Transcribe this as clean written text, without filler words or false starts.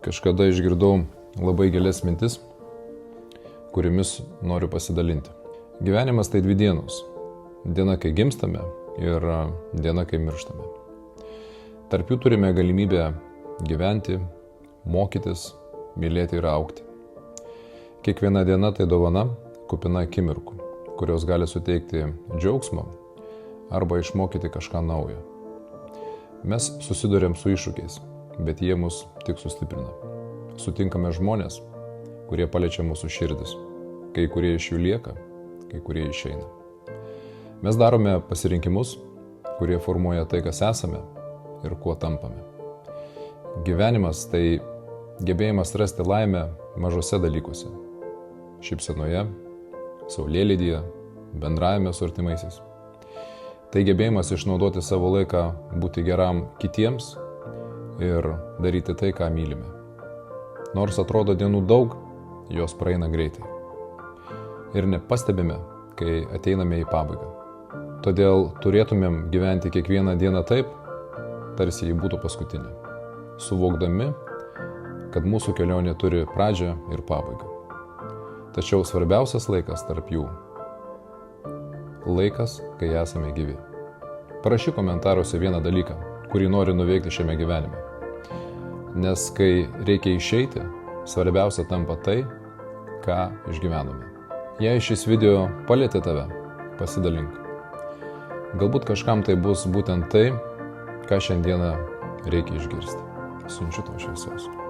Kažkada išgirdau labai gilias mintis, kuriamis noriu pasidalinti. Gyvenimas tai 2 dienos. Diena, kai gimstame ir diena, kai mirštame. Tarp jų turime galimybę gyventi, mokytis, mylėti ir augti. Kiekviena diena tai dovana, kupina akimirkų, kurios gali suteikti džiaugsmo arba išmokyti kažką naujo. Mes susiduriam su iššūkiais, bet jie mus tik sustiprina. Sutinkame žmonės, kurie paliečia mūsų širdis. Kai kurie iš jų lieka, kai kurie išeina. Mes darome pasirinkimus, kurie formuoja tai, kas esame ir kuo tampame. Gyvenimas tai gebėjimas rasti laimę mažose dalykuose. Šypsenoje, saulėlydyje, bendravime su artimaisiais. Tai gebėjimas išnaudoti savo laiką, būti geram kitiems ir daryti tai, ką mylime. Nors atrodo dienų daug, jos praeina greitai. Ir nepastebime, kai ateiname į pabaigą. Todėl turėtumėm gyventi kiekvieną dieną taip, tarsi ji būtų paskutinė, suvokdami, kad mūsų kelionė turi pradžią ir pabaigą. Tačiau svarbiausias laikas tarp jų – laikas, kai esame gyvi. Parašyk komentaruose vieną dalyką, kurį nori nuveikti šiame gyvenime. Nes kai reikia išeiti, svarbiausia tampa tai, ką išgyvenome. Jei šis video palietė tave, pasidalink. Galbūt kažkam tai bus būtent tai, ką šiandieną reikia išgirsti. Siunčiu tau šviesos.